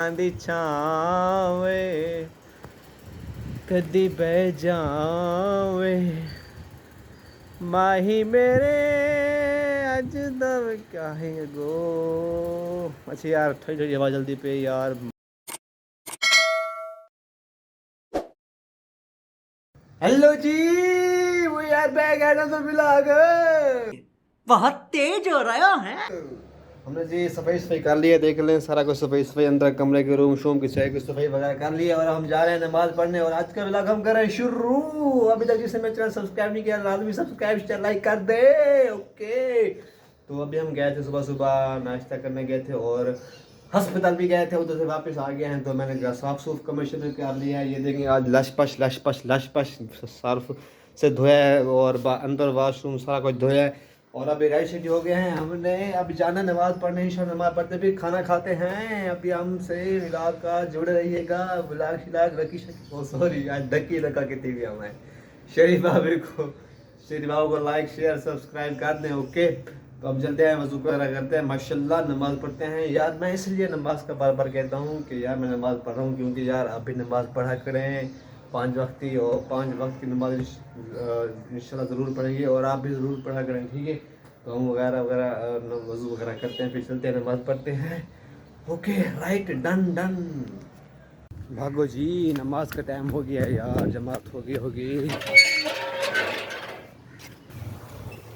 दी छावे कदी बह जावे माही मेरे अज दब क्या है गो। अच्छा यार थोड़ी थोड़ी आवाज़ जल्दी पे यार। हेलो जी वो यार बैग है ना तो मिला गए। बहुत तेज हो रहा है। हमने जी सफाई कर लिया, देख लें सारा कुछ सफाई अंदर कमरे के रूम शूम की सफाई वगैरह कर लिया और हम जा रहे हैं नमाज पढ़ने। और आज का व्लॉग हम कर रहे हैं शुरू। अभी तक जिसने मेरा चैनल सब्सक्राइब नहीं किया लाजमी सब्सक्राइब लाइक कर दे। ओके तो अभी हम गए थे सुबह सुबह नाश्ता करने गए थे और अस्पताल भी गए थे, उधर से वापस आ गए हैं। तो मैंने घर साफ सूफ कमर्शियल कर लिया है। ये देखें आज लश पश सर्फ से धोया है और अंदर वाशरूम सारा कुछ धोया है। और अभी राइट रेडी हो गए हैं, हमने अभी जाना नमाज पढ़ने। इंशाल्लाह नमाज पढ़ते फिर खाना खाते हैं। अभी हमसे व्लॉग का जुड़े रहिएगा। व्लॉग शिलाग रखी सॉरी आज धक्की रखा के टीवी हमें शरीफ बाबू को लाइक शेयर सब्सक्राइब कर दें। ओके तो अब चलते हैं, वजू वगैरह करते हैं, माशाल्लाह नमाज पढ़ते हैं। यार मैं इसलिए नमाज का बार बार कहता हूँ कि यार मैं नमाज पढ़ रहा हूँ क्योंकि यार अभी नमाज पढ़ा करें 5 वक्त की, और 5 वक्त की नमाज इंशाल्लाह ज़रूर पढ़ेंगे और आप भी ज़रूर पढ़ा करें, ठीक है। तो हम वगैरह वगैरह वजू वगैरह करते हैं, फिर चलते हैं नमाज पढ़ते हैं। Okay right done done. भागो जी नमाज का टाइम हो गया है यार, जमात होगी।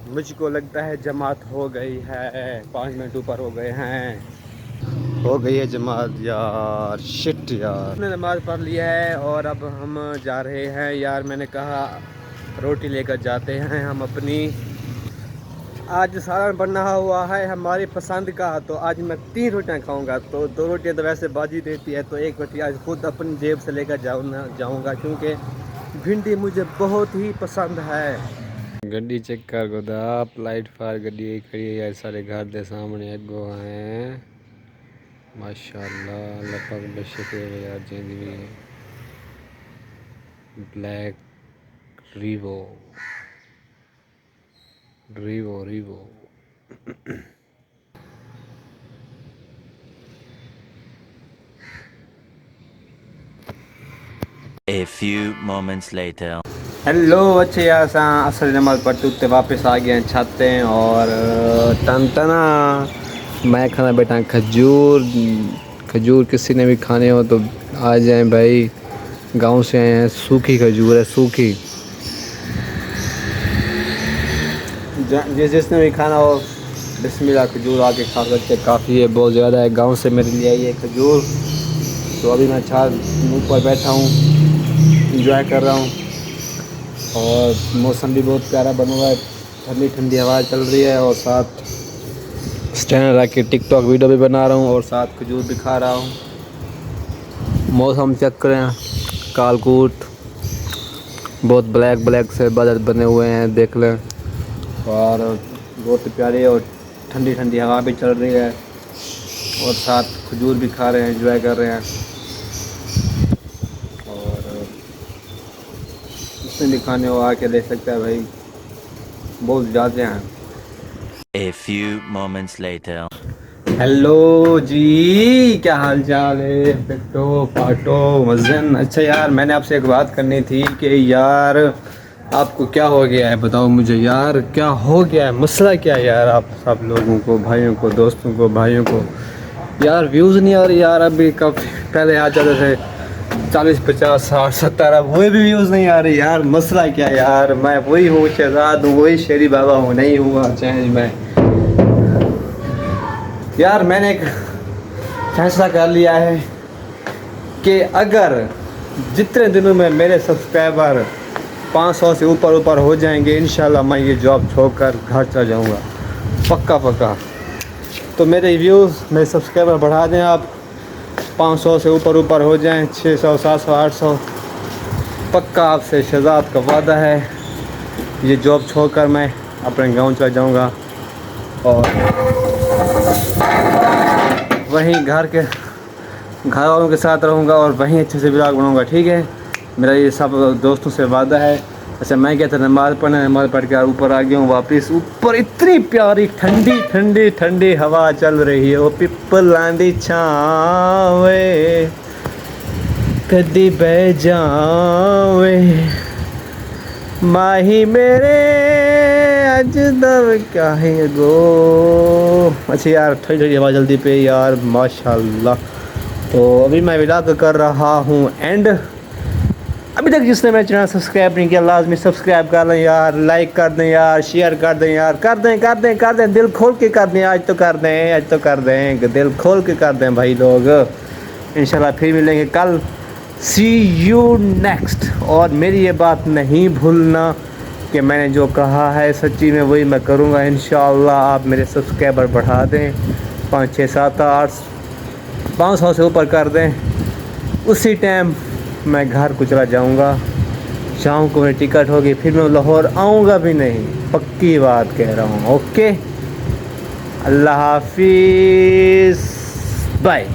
मुझको लगता है जमात हो गई है, 5 मिनट ऊपर हो गए हैं, हो गई है जमात यार। शिट यार हमने नमाज पढ़ लिया है और अब हम जा रहे हैं। यार मैंने कहा रोटी लेकर जाते हैं हम अपनी। आज सालन बना हुआ है हमारी पसंद का, तो आज मैं 3 रोटियां खाऊंगा। तो 2 रोटियां तो वैसे बाजी देती है, तो 1 रोटी आज खुद अपनी जेब से लेकर जाऊंगा क्योंकि भिंडी मुझे बहुत ही पसंद है। गड्डी चेक कर गोदा लाइट फार गड्डी खड़ी है यार, सारे घर के सामने अगो है माशाल्लाह लपक बशके यार। जिंदगी black Revo Revo Revo A few moments later. Hello अच्छे यार असल नमाज पढ़ते उठते वापस आ गए हैं छाते हैं। और टनटना मैं खाना बैठा खजूर किसी ने भी खाने हो तो आ जाएं भाई। गांव से आए हैं, सूखी खजूर है सूखी। जिसने भी खाना हो बिस्मिल्लाह खजूर आके खा सकते, काफ़ी है बहुत ज़्यादा है। गांव से मेरे लिए आई है खजूर। तो अभी मैं छात ऊपर बैठा हूँ, इंजॉय कर रहा हूँ और मौसम भी बहुत प्यारा बना हुआ है, ठंडी ठंडी हवा चल रही है और साथ स्टैंड रख के टिकटॉक वीडियो भी बना रहा हूँ और साथ खजूर भी खा रहा हूँ। मौसम चेक करें, कालकूट बहुत ब्लैक से बादल बने हुए हैं देख लें, और बहुत प्यारी और ठंडी ठंडी हवा भी चल रही है और साथ खजूर भी खा रहे हैं, एंजॉय कर रहे हैं। जिसने भी खाने हो आके ले सकता है भाई, बहुत ज़्यादा हैं। A few moments later. Hello जी क्या हाल चाल है पिट्टो पाटो मजन। अच्छा यार मैंने आपसे एक बात करनी थी कि यार आपको क्या हो गया है, बताओ मुझे यार क्या हो गया है, मसला क्या है यार। आप सब लोगों को, भाइयों को, दोस्तों को, भाइयों को यार व्यूज़ नहीं आ रही यार। अभी कब पहले आ जाते थे 40 50 60 70, अब वही भी व्यूज़ नहीं आ रही यार। मसला क्या है यार, मैं वही हूँ शहजाद हूँ, वही शेरी बाबा हूँ, नहीं हुआ चेंज मैं। यार मैंने एक फैसला कर लिया है कि अगर जितने दिनों में मेरे सब्सक्राइबर 500 से ऊपर हो जाएंगे इंशाल्लाह मैं ये जॉब छोड़कर घर चला जाऊंगा, पक्का। तो मेरे व्यूज़ मेरे सब्सक्राइबर बढ़ा दें आप, 500 से ऊपर हो जाएं, 600 700 800, पक्का आपसे शहजाद का वादा है ये जॉब छोड़कर मैं अपने गांव चला जाऊंगा और वहीं घर वालों के साथ रहूँगा और वहीं अच्छे से व्लॉग बनाऊँगा, ठीक है। मेरा ये सब दोस्तों से वादा है अच्छा मैं क्या था नमाज़ पढ़ने, नमाज़ पढ़ के ऊपर आ गया हूँ वापस। ऊपर इतनी प्यारी ठंडी ठंडी ठंडी हवा चल रही है, वो पिपलां दी छावे कदी बह जावे माही मेरे अज दब क्या है गो। अच्छा यार थोड़ी थोड़ी हवा जल्दी पे यार माशाल्लाह। तो अभी मैं व्लॉग कर रहा हूँ एंड अभी तक जिसने मेरा चैनल सब्सक्राइब नहीं किया लाजमी सब्सक्राइब कर लें यार, लाइक कर दें यार, शेयर कर दें यार, कर दें दिल खोल के कर दें, आज तो कर दें दिल खोल के कर दें भाई लोग। इंशाल्लाह फिर मिलेंगे कल। सी यू नेक्स्ट। और मेरी ये बात नहीं भूलना कि मैंने जो कहा है सच्ची में वही मैं करूँगा इंशाल्लाह। आप मेरे सब्सक्राइबर बढ़ा दें 5 6 7 8 500 से ऊपर कर दें, उसी टाइम मैं घर को चला जाऊंगा। शाम को मेरी टिकट होगी, फिर मैं लाहौर आऊँगा भी नहीं, पक्की बात कह रहा हूँ। ओके, अल्लाह हाफिज़, बाय।